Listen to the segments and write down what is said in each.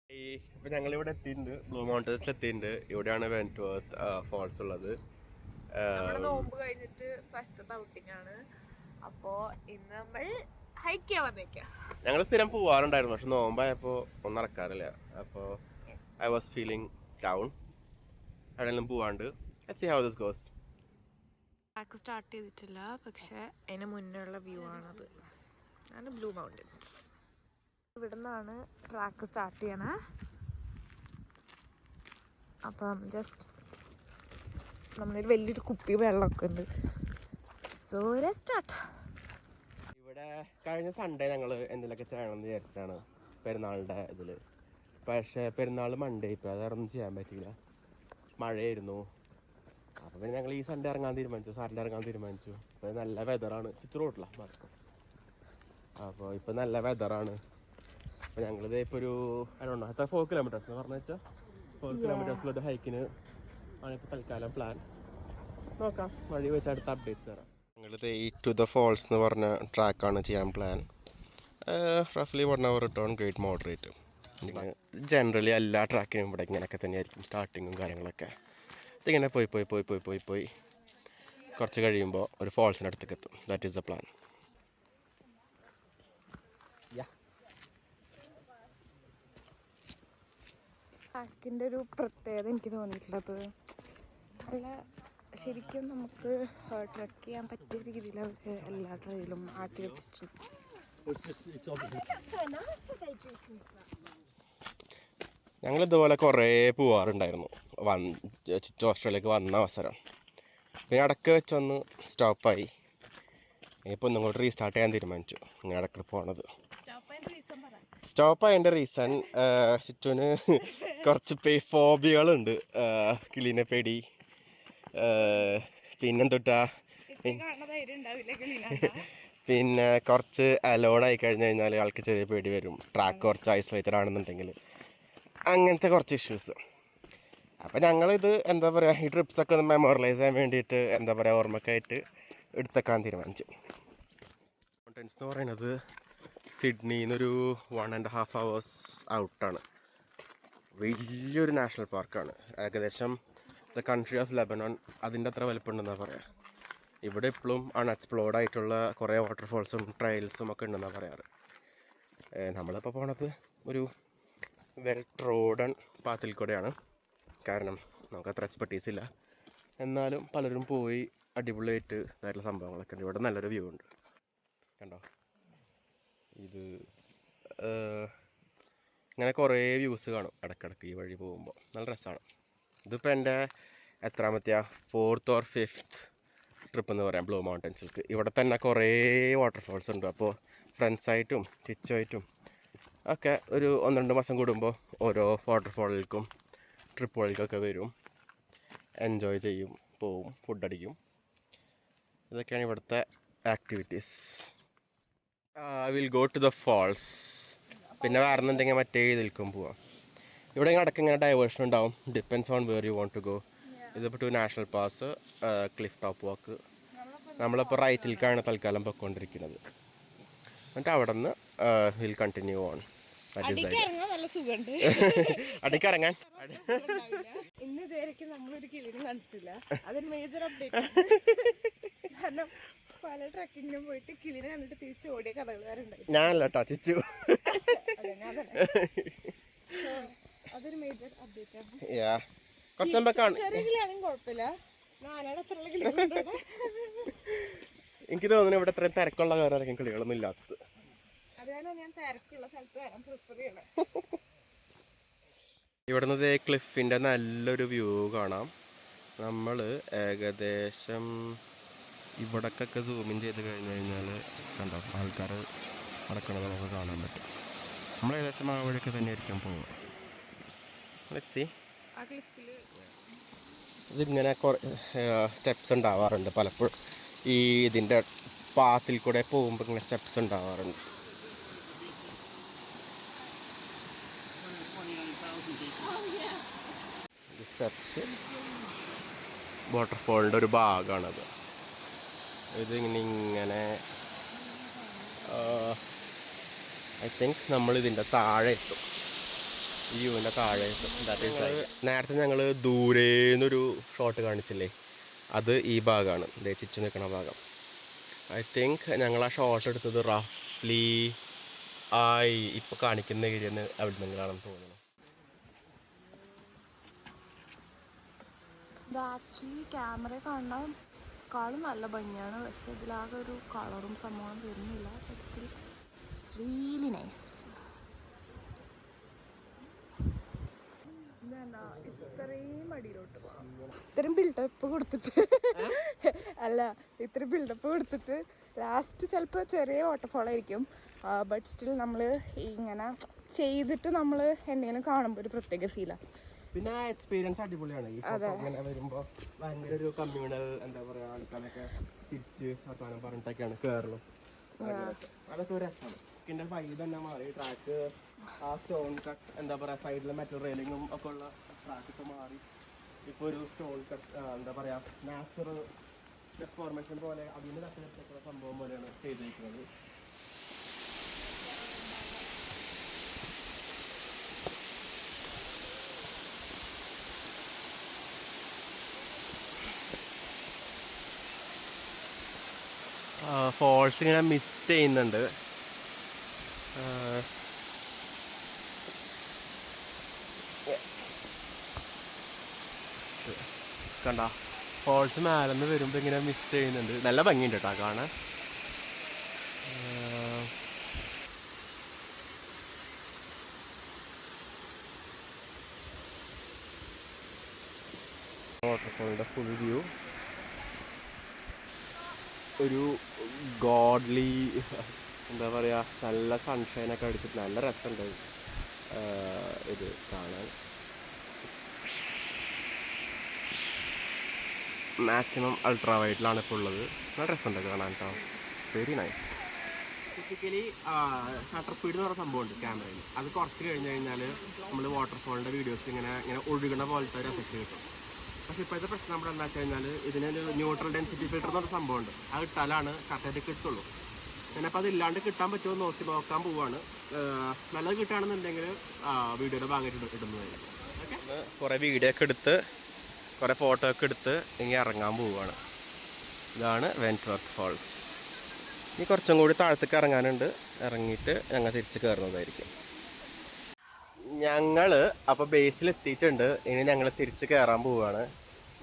ഇപ്പം ഞങ്ങളിവിടെ എത്തിയിട്ടുണ്ട്, ബ്ലൂ മൗണ്ടൻസിൽ എത്തിയിട്ടുണ്ട്. ഇവിടെയാണ് വെന്റ്വർത്ത് ഫോൾസ് ഉള്ളത്. നമ്മുടെ നോമ്പ് കഴിഞ്ഞിട്ട് ഫസ്റ്റത്തെ ഔട്ടിംഗ് ആണ്. അപ്പോ ഇന്ന് നമ്മൾ ഹൈക്ക് ചെയ്യാൻ വന്നേക്കാം. ഞങ്ങൾ സ്ഥിരം പോവാറുണ്ടായിരുന്നു, പക്ഷെ നോമ്പായപ്പോൾ ഒന്നും നടക്കാറില്ല. അപ്പോൾ ഐ വാസ് ഫീലിംഗ് ഡൗൺ. എവിടെയെങ്കിലും പോവാണ്ട് let's see how this goes. Track start ചെയ്തിട്ടില്ല, പക്ഷെ അതിന് മുന്നേ ഉള്ള വ്യൂ ആണത്. ആണ് ബ്ലൂ മൗണ്ടൻസ്. ഇവിടെ നിന്നാണ് ട്രാക്ക് സ്റ്റാർട്ട് ചെയ്യണേ. അപ്പം ജസ്റ്റ് നമ്മളൊരു വലിയൊരു കുപ്പി വെള്ളമൊക്കെ ഉണ്ട്. So let's start. ഇവിടെ കഴിഞ്ഞ സൺഡേ ഞങ്ങൾ എന്തെങ്കിലുമൊക്കെ ചെയ്യണമെന്ന് വിചാരിച്ചാണ് പെരുന്നാളിൻ്റെ ഇതിൽ. പക്ഷേ പെരുന്നാൾ മൺഡേ, ഇപ്പോൾ അതൊന്നും ചെയ്യാൻ പറ്റിയില്ല, മഴയായിരുന്നു. അപ്പോൾ പിന്നെ ഞങ്ങൾ ഈ സൺഡേ ഇറങ്ങാൻ തീരുമാനിച്ചു, സാറ്റർഡേ ഇറങ്ങാൻ തീരുമാനിച്ചു. ഇപ്പോൾ നല്ല വെതറാണ്, ചുറ്റു റോട്ടിലാണ് മാർക്കം. അപ്പോൾ ഇപ്പോൾ നല്ല വെതറാണ്. അപ്പോൾ ഞങ്ങളിത് ഇപ്പോൾ ഒരു അരൗണ്ട് എത്ര 4 കിലോമീറ്റേഴ്സ് എന്ന് പറഞ്ഞു വെച്ചാൽ 4 കിലോമീറ്റേഴ്സിലൊരു ഹൈക്കിന് ആണ് ഇപ്പോൾ തൽക്കാലം പ്ലാൻ. നോക്കാം, വഴി വെച്ച് അടുത്ത അപ്ഡേറ്റ്സ് തരാം. ഞങ്ങളിത് ടു ദ ഫോൾസ് എന്ന് പറഞ്ഞ ട്രാക്കാണ് ചെയ്യാൻ പ്ലാൻ. റഫ്ലി 1 hour return, great moderate. Generally എല്ലാ ട്രാക്കിനും ഇവിടെ ഇങ്ങനെയൊക്കെ തന്നെയായിരിക്കും സ്റ്റാർട്ടിങ്ങും കാര്യങ്ങളൊക്കെ. ഇതിങ്ങനെ പോയി പോയി പോയി പോയി പോയി പോയി കുറച്ച് കഴിയുമ്പോൾ ഒരു ഫോൾസിനടുത്തേക്ക് എത്തും. That is the plan. ട്രാക്കിൻ്റെ ഒരു പ്രത്യേകത എനിക്ക് തോന്നിയിട്ടുള്ളത്, നല്ല ശരിക്കും നമുക്ക് ട്രക്ക് ചെയ്യാൻ പറ്റിയ രീതിയിൽ അവർ എല്ലാ ട്രെയിലും ആട്ടി വെച്ചിട്ടുണ്ട്. ഞങ്ങൾ ഇതുപോലെ കുറേ പോവാറുണ്ടായിരുന്നു ചുറ്റും ഓസ്ട്രേലിയക്ക് വന്ന അവസരം. പിന്നെ ഇടയ്ക്ക് വെച്ചൊന്ന് സ്റ്റോപ്പായി. ഇപ്പോൾ ഒന്നും കൂടി റീസ്റ്റാർട്ട് ചെയ്യാൻ തീരുമാനിച്ചു. ഇങ്ങനെ ഇടയ്ക്ക് പോണത് സ്റ്റോപ്പ് ആയതിൻ്റെ റീസൺ, ചുറ്റുവിന് കുറച്ച് ഫോബികളുണ്ട്. കിളീനെ പേടി, പിന്നെന്തൊട്ടാ, പിന്നെ കുറച്ച് അലോൺ ആയി കഴിഞ്ഞ് കഴിഞ്ഞാൽ ആൾക്ക് ചെറിയ പേടി വരും. ട്രാക്ക് കുറച്ച് ഐസൊലേറ്റഡ് ആണെന്നുണ്ടെങ്കിൽ അങ്ങനത്തെ കുറച്ച് ഇഷ്യൂസ്. അപ്പോൾ ഞങ്ങളിത് എന്താ പറയുക, ഈ ട്രിപ്സൊക്കെ ഒന്ന് മെമ്മോറലൈസ് ചെയ്യാൻ വേണ്ടിയിട്ട് എന്താ പറയുക, ഓർമ്മക്കായിട്ട് എടുത്തേക്കാൻ തീരുമാനിച്ചു. മൗണ്ടൻസ് എന്ന് പറയുന്നത് സിഡ്നിയിൽ നിന്നൊരു 1.5 hours ഔട്ടാണ്. വലിയൊരു നാഷണൽ പാർക്കാണ്. ഏകദേശം ദ കൺട്രി ഓഫ് ലെബനോൺ അതിൻ്റെ അത്ര വലുപ്പമുണ്ടെന്നാണ് പറയുക. ഇവിടെ ഇപ്പോഴും അൺഎക്സ്പ്ലോർഡ് ആയിട്ടുള്ള കുറേ വാട്ടർഫോൾസും ട്രയൽസും ഒക്കെ ഉണ്ടെന്നാണ് പറയാറ്. നമ്മളിപ്പോൾ പോണത് ഒരു വെൽ ട്രോഡൺ പാത്തിൽ കൂടെയാണ്. കാരണം നമുക്ക് അത്ര എക്സ്പെർട്ടീസ് ഇല്ല, എന്നാലും പലരും പോയി അടിപൊളിയായിട്ട് ഇതായിട്ടുള്ള സംഭവങ്ങളൊക്കെ ഉണ്ട്. ഇവിടെ നല്ലൊരു വ്യൂ ഉണ്ട്, കണ്ടോ. ഇത് ഇങ്ങനെ കുറേ വ്യൂസ് കാണും ഇടയ്ക്കിടയ്ക്ക് ഈ വഴി പോകുമ്പോൾ, നല്ല രസമാണ്. ഇതിപ്പോൾ എൻ്റെ എത്രാമത്തെയാ 4th or 5th ട്രിപ്പ് എന്ന് പറയാം ബ്ലൂ മൗണ്ടൻസിലേക്ക്. ഇവിടെ തന്നെ കുറേ വാട്ടർഫോൾസ് ഉണ്ട്. അപ്പോൾ ഫ്രണ്ട്സായിട്ടും ചിച്ചുമായിട്ടും ഒക്കെ ഒരു 1-2 മാസം കൂടുമ്പോൾ ഓരോ വാട്ടർഫോളിലേക്കും ട്രിപ്പുകൾക്കൊക്കെ വരും, എൻജോയ് ചെയ്യും, പോവും, ഫുഡടിക്കും. ഇതൊക്കെയാണ് ഇവിടുത്തെ activities. I will go to the falls. പിന്നെ വേറെ എന്നുണ്ടെങ്കിൽ മറ്റേ ഇതിൽക്കും പോവാം. ഇവിടെ ഇടയ്ക്ക് ഇങ്ങനെ ഡൈവേർഷൻ ഉണ്ടാവും, depends on where you want to go. ഇതിപ്പോൾ 2 national pass, cliff top walk. നമ്മളിപ്പോൾ റൈറ്റിലേക്കാണ് തൽക്കാലം പൊയ്ക്കൊണ്ടിരിക്കുന്നത്. എന്നിട്ട് അവിടെ നിന്ന് വിൽ കണ്ടിന്യൂ ഓൺ. അടിക്കിറങ്ങാൻ ഇന്ന് ഇതുവരെയ്ക്ക് നമ്മളൊരു കിളിനും കണ്ടിട്ടില്ല. അതൊരു മേജർ അപ്ഡേറ്റ്. കാരണം പല ട്രക്കിങ്ങിനും പോയിട്ട് കിളിനെ കണ്ടിട്ട് തിരിച്ച് ഓടിയ കഥകളുണ്ടായി. ഞാനല്ല കേട്ടോ, ചിച്ചു. അതൊരു മേജർ അപ്ഡേറ്റ് ആണ്. ചെറിയ കിളിയാണെങ്കിൽ കുഴപ്പമില്ല, നാലാട് അത്ര കിളികളുണ്ടോ. എനിക്ക് തോന്നുന്നു ഇവിടെ ഇത്രയും തിരക്കുള്ള കാര്യം കിളികളൊന്നും ഇല്ലാത്തത്. അതുകാരണം ഞാൻ തിരക്കുള്ള സ്ഥലത്ത് വേണം പ്രിഫർ ചെയ്യണം. ഇവിടുന്ന് ക്ലിഫിൻ്റെ നല്ലൊരു വ്യൂ കാണാം. നമ്മൾ ഏകദേശം ഇവിടക്കൊക്കെ സൂമിൻ ചെയ്ത് കഴിഞ്ഞ് കഴിഞ്ഞാൽ കണ്ടോ ആൾക്കാർ നടക്കണത് നമുക്ക് കാണാൻ പറ്റും. നമ്മൾ ഏകദേശം ആ വഴിയൊക്കെ തന്നെ ആയിരിക്കും പോവുക. Let's see. ഇതിങ്ങനെ സ്റ്റെപ്സ് ഉണ്ടാവാറുണ്ട് പലപ്പോഴും. ഈ ഇതിൻ്റെ പാത്തിൽ കൂടെ പോകുമ്പോൾ ഇങ്ങനെ സ്റ്റെപ്സ് ഉണ്ടാവാറുണ്ട്. സ്റ്റെപ്സ് വാട്ടർഫോളിൻ്റെ ഒരു ഭാഗമാണത്. ഇതിങ്ങനെ ഐ തിങ്ക് നമ്മളിതിൻ്റെ താഴെ എത്തും. ഈ യൂവിൻ്റെ താഴെ. നേരത്തെ ഞങ്ങൾ ദൂരേന്നൊരു ഷോട്ട് കാണിച്ചില്ലേ, അത് ഈ ഭാഗമാണ്, ഇതേ ചിച്ചു നിൽക്കുന്ന ഭാഗം. ഐ തിങ്ക് ഞങ്ങൾ ആ ഷോട്ട് എടുത്തത് റഫ്ലി ഇപ്പോൾ കാണിക്കുന്ന ഏരിയന്ന് അവിടെ നിങ്ങളാണെന്ന് തോന്നുന്നു. ഇത് ആക്ച്വലി ക്യാമറ കാണാനും നല്ല ഭംഗിയാണ്, പക്ഷെ ഇതിലാകെ ഒരു കളറും സംഭവം വരുന്നില്ല. But still it's really nice. ഇത്രയും അടിയിലോട്ട് പോകാം, ഇത്രയും ബിൽഡപ്പ് കൊടുത്തിട്ട് ലാസ്റ്റ് ചിലപ്പോൾ ചെറിയ വാട്ടർഫോൾ ആയിരിക്കും. ബട്ട് സ്റ്റിൽ നമ്മൾ ഇങ്ങനെ ചെയ്തിട്ട് നമ്മൾ എന്തെങ്കിലും കാണുമ്പോൾ ഒരു പ്രത്യേക ഫീലാണ്. പിന്നെ ആ എക്സ്പീരിയൻസ് അടിപൊളിയാണ്. ഈ ഇങ്ങനെ വരുമ്പോൾ ഭയങ്കര ഒരു കമ്മ്യൂണൽ, എന്താ പറയുക, ആൾക്കാരൊക്കെ തിരിച്ച് വർത്താനം പറഞ്ഞിട്ടൊക്കെയാണ് കയറലും. അതൊക്കെ ഒരു രസമാണ്. പിന്നെ വൈബ് തന്നെ മാറി. ട്രാക്ക് ആ സ്റ്റോൺ കട്ട്, എന്താ പറയുക, സൈഡിലെ മെറ്റൽ റെയിലിങ്ങും ഒക്കെ ഉള്ള ട്രാക്കൊക്കെ മാറി ഇപ്പോൾ ഒരു സ്റ്റോൺ കട്ട്, എന്താ പറയുക, നാച്ചുറൽ ഫോർമേഷൻ പോലെ അതിന് തട്ടുള്ള സംഭവം പോലെയാണ് ചെയ്തിരിക്കുന്നത്. ഫോൾസ് ഇങ്ങനെ മിസ് ചെയ്യുന്നുണ്ട്. കണ്ട ഫോൾസ് മേലെന്ന് വരുമ്പോൾ ഇങ്ങനെ മിസ് ചെയ്യുന്നുണ്ട്. നല്ല ഭംഗിയുണ്ട് കേട്ടോ കാണാൻ. വാട്ടർഫോളിൻ്റെ ഫുൾ വ്യൂ ഒരു ഗോഡ്ലി, എന്താ പറയുക, നല്ല സൺഷൈനൊക്കെ അടിച്ചിട്ട് നല്ല രസമുണ്ട് ഇത് കാണാൻ. മാക്സിമം അൾട്രാ വൈഡിലാണ് ഇപ്പോൾ ഉള്ളത്. നല്ല രസമുണ്ട് കാണാൻ കേട്ടോ. Very nice. Basically shutter speed എന്ന് പറഞ്ഞ സംഭവമുണ്ട് ക്യാമറയിൽ. അത് കുറച്ച് കഴിഞ്ഞ് കഴിഞ്ഞാൽ നമ്മൾ വാട്ടർഫോളിൻ്റെ വീഡിയോസ് ഇങ്ങനെ ഒഴുകണ പോലത്തെ ഒരു എഫക്റ്റ് കിട്ടും. പക്ഷേ ഇപ്പോഴത്തെ പ്രശ്നം നമ്മുടെ എന്താ വെച്ച് കഴിഞ്ഞാൽ ഇതിനൊരു ന്യൂട്രൽ ഡെൻസിറ്റി ഫിൽറ്റർ എന്ന് പറഞ്ഞ സംഭവമുണ്ട്. അത് ഇട്ടാലാണ് കറക്റ്റായിട്ട് കിട്ടുള്ളൂ. ഞാനപ്പോൾ അതില്ലാണ്ട് കിട്ടാൻ പറ്റുമോ നോക്കാൻ പോവുകയാണ്. നല്ലത് കിട്ടുകയാണെന്നുണ്ടെങ്കിൽ വീഡിയോയുടെ ഭാഗമായിട്ട് ഇടുന്നതായിരിക്കും. ഓക്കെ, കുറേ വീഡിയോ ഒക്കെ എടുത്ത് കുറേ ഫോട്ടോ ഒക്കെ എടുത്ത് ഇങ്ങനെ ഇറങ്ങാൻ പോവുകയാണ്. ഇതാണ് വെൻറ്റ്വർത്ത് ഫോൾസ്. ഇനി കുറച്ചും കൂടി താഴത്തേക്ക് ഇറങ്ങാനുണ്ട്. ഇറങ്ങിയിട്ട് ഞങ്ങൾ തിരിച്ച് കയറുന്നതായിരിക്കും. ഞങ്ങൾ അപ്പോൾ ബേസിലെത്തിയിട്ടുണ്ട്. ഇനി ഞങ്ങൾ തിരിച്ച് കയറാൻ പോവുകയാണ്.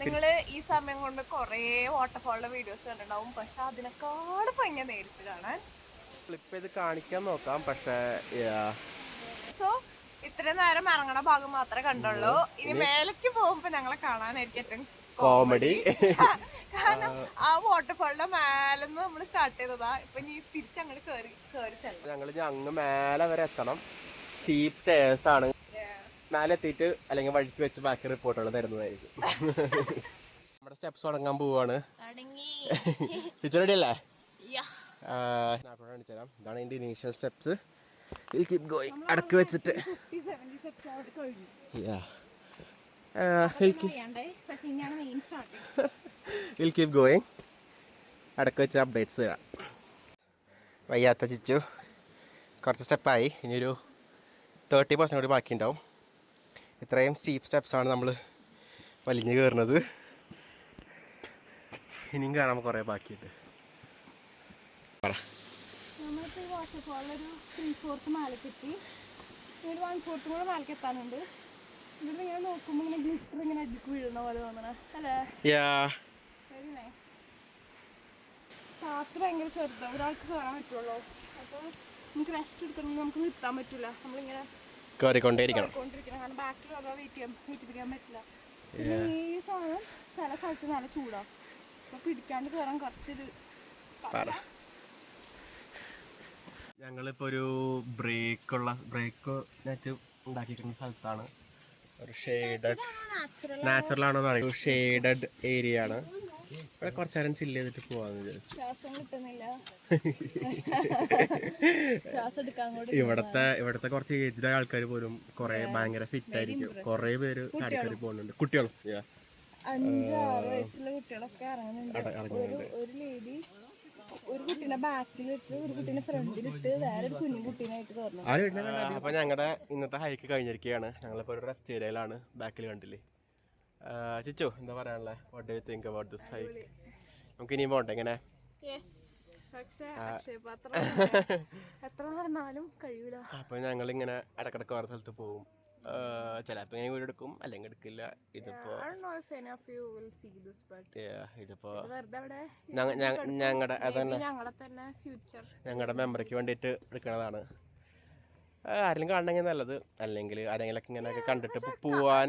നിങ്ങൾ ഈ സമയം കൊണ്ട് കുറേ വാട്ടർഫോളിന്റെ വീഡിയോസ് കണ്ടിട്ടുണ്ടാവും, പക്ഷെ അതിനേക്കാൾ ഭംഗി നേരിട്ട് കാണാൻ. ക്ലിപ്പ് ചെയ്ത് കാണിക്കാൻ നോക്കാം, പക്ഷേ സോ ഇത്രയും നേരം ഇറങ്ങണ ഭാഗം മാത്രമേ കണ്ടുള്ളൂ. ഇനി മേലേക്ക് പോകുമ്പോ ഞങ്ങളെ കാണാനായിരിക്കും ഏറ്റവും കോമഡി. കാരണം ആ വാട്ടർഫോളിന്റെ മേലെന്ന് നമ്മൾ സ്റ്റാർട്ട് ചെയ്തതാ. ഇപ്പൊ ഇനി തിരിച്ചങ്ങോട്ട് കയറി ചെല്ലാം. ഞങ്ങൾ അങ്ങ് മേലെ വരെ എത്തണം. സ്റ്റീപ്പ് സ്റ്റെയർസ് ആണ്. മേലെ എത്തിയിട്ട് അല്ലെങ്കിൽ വഴിക്ക് വെച്ച് ബാക്കി റിപ്പോർട്ടുകൾ തരുന്നതായിരിക്കും. നമ്മുടെ സ്റ്റെപ്സ് തുടങ്ങാൻ പോവാണ്. ടീച്ചർ റെഡി അല്ലേ? കാണിച്ചു തരാം. ഇതാണ് ഇതിന്റെ initial steps. We'll keep going. അടക്ക് വെച്ചിട്ട് We'll keep going. അടക്ക് വെച്ച് അപ്ഡേറ്റ്സ് തരാം. വയ്യാത്ത ചിച്ചു കുറച്ച് സ്റ്റെപ്പായി. ഇനിയൊരു 30% കൂടി ബാക്കിയുണ്ടാവും. ഇത്രയും സ്റ്റീപ്പ് സ്റ്റെപ്സാണ് നമ്മൾ വലിഞ്ഞ് കയറുന്നത്. ഇനിയും കയറാൻ കുറേ ബാക്കിയുണ്ട്. പറ. നമ്മളിപ്പോൾ ഈ വാട്ടർഫോളിലൊരു 3/4 മേലേക്കെത്തി. ഒരു 1/4 കൂടെ മേലേക്ക് എത്താനുണ്ട്. ഇവിടെ ഇങ്ങനെ നോക്കുമ്പോൾ ഇങ്ങനെ ഗ്ലിറ്റർ ഇങ്ങനെ അടിക്ക് വീഴുന്ന പോലെ തോന്നണേ അല്ലേ? Very nice. കാറ്റ് ഭയങ്കര ചെറുതാണ്, ഒരാൾക്ക് കയറാൻ പറ്റുള്ളൂ. അപ്പോൾ നമുക്ക് റെസ്റ്റ് എടുക്കണമെങ്കിൽ നമുക്ക് നിർത്താൻ പറ്റില്ല. നമ്മളിങ്ങനെ കയറിക്കൊണ്ടേയിരിക്കണം. കാരണം ബാക്കിൽ വെയിറ്റ് പറ്റില്ല. പിന്നെ ഈ സാധനം ചില സ്ഥലത്ത് നല്ല ചൂടാണ്. അപ്പോൾ പിടിക്കാണ്ട് കയറാൻ കുറച്ചൊരു ഞങ്ങളിപ്പോൾ ഒരു ബ്രേക്ക് നെറ്റ് ഉണ്ടാക്കിയിരിക്കുന്ന സ്ഥലത്താണ്. ഒരു നാച്ചുറലാണോ ഒരു ഷെയ്ഡഡ് ഏരിയ ആണ്. ഇവിടെ കുറച്ച് നേരം ചില്ല് ചെയ്തിട്ട് പോവാന്ന് വിചാരിച്ചു. ഇവിടത്തെ കുറച്ച് ഏജ്ഡ് ആൾക്കാർ പോലും കുറെ ഭയങ്കര ഫിറ്റ് ആയിരിക്കും. കുറെ പേര് ചാടിക്കറി പോകുന്നുണ്ട്. കുട്ടികളും 5-6 വയസ്സുള്ള കുട്ടികളൊക്കെ ഇറങ്ങുന്നുണ്ട്. ഒരു ലേഡി ഒരു കുട്ടീനെ ബാക്കിലിട്ട് ഒരു കുട്ടീനെ ഫ്രണ്ടിലിട്ട് വേറെ ഒരു കുഞ്ഞു കുട്ടീനായിട്ട് കയറണം. അപ്പോൾ ഞങ്ങളുടെ ഇന്നത്തെ ഹൈക്ക് കഴിഞ്ഞിരിക്കുകയാണ്. ഞങ്ങളിപ്പോൾ ഒരു റെസ്റ്റ് ഏരിയയിലാണ്. ബാക്കിൽ കണ്ടില്ലേ. ചിച്ചു എന്താ പറയാനുള്ളത്? What do you think about this hike? നമുക്ക് ഇനിയും പോകട്ടെ എങ്ങനെ? പക്ഷേ അക്ഷയപാത്രം എത്ര നടന്നാലും കഴിയൂല. അപ്പോൾ ഞങ്ങളിങ്ങനെ ഇടക്കിടക്ക് വേറെ സ്ഥലത്ത് പോകും. ചിലപ്പോൾ ഇങ്ങനെ വീട് എടുക്കും, അല്ലെങ്കിൽ എടുക്കില്ല. ഇതിപ്പോൾ ഞങ്ങളുടെ അതന്നെ ഞങ്ങളുടെ മെമ്മറിക്ക് വേണ്ടിയിട്ട് എടുക്കണതാണ്. ആരെങ്കിലും കാണണമെങ്കിൽ നല്ലത്, അല്ലെങ്കിൽ ആരെങ്കിലൊക്കെ ഇങ്ങനെയൊക്കെ കണ്ടിട്ട് പോവാൻ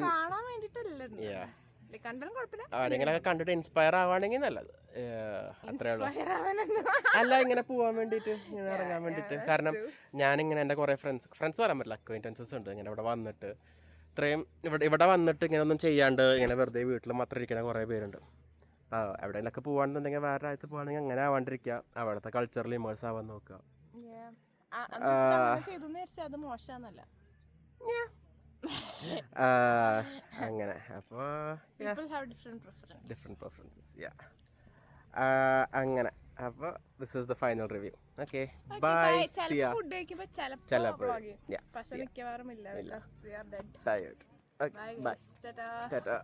ആരെങ്കിലൊക്കെ കണ്ടിട്ട് ഇൻസ്പയർ ആവുകയാണെങ്കിൽ നല്ലത്. അത്രേ ഉള്ളൂ. അല്ല, ഇങ്ങനെ പോവാൻ വേണ്ടിയിട്ട്, ഇങ്ങനെ ഇറങ്ങാൻ വേണ്ടിയിട്ട്. കാരണം ഞാനിങ്ങനെ എൻ്റെ കുറേ ഫ്രണ്ട്സ് പറയാൻ പറ്റില്ല, അക്വൈൻറ്റൻസസ് ഉണ്ട് ഇങ്ങനെ ഇവിടെ വന്നിട്ട് ഇത്രയും ഇവിടെ വന്നിട്ട് ഇങ്ങനെ ഒന്നും ചെയ്യാണ്ട് ഇങ്ങനെ വെറുതെ വീട്ടിൽ മാത്രം ഇരിക്കുന്ന കുറേ പേരുണ്ട്. എവിടെയെങ്കിലൊക്കെ പോകാണെന്നുണ്ടെങ്കിൽ വേറെ രാജ്യത്ത് പോകുകയാണെങ്കിൽ അങ്ങനെ ആവാണ്ടിരിക്കുക, അവിടുത്തെ കൾച്ചറിൽ ഇമേഴ്സ് ആവാൻ നോക്കുക. അങ്ങനെ അപ്പോൾ ഡിഫറെൻറ്റ് പ്രിഫറൻസസ്. അങ്ങനെ അപ്പോൾ this is the final review. Okay, bye. Tired. Bye. Tata.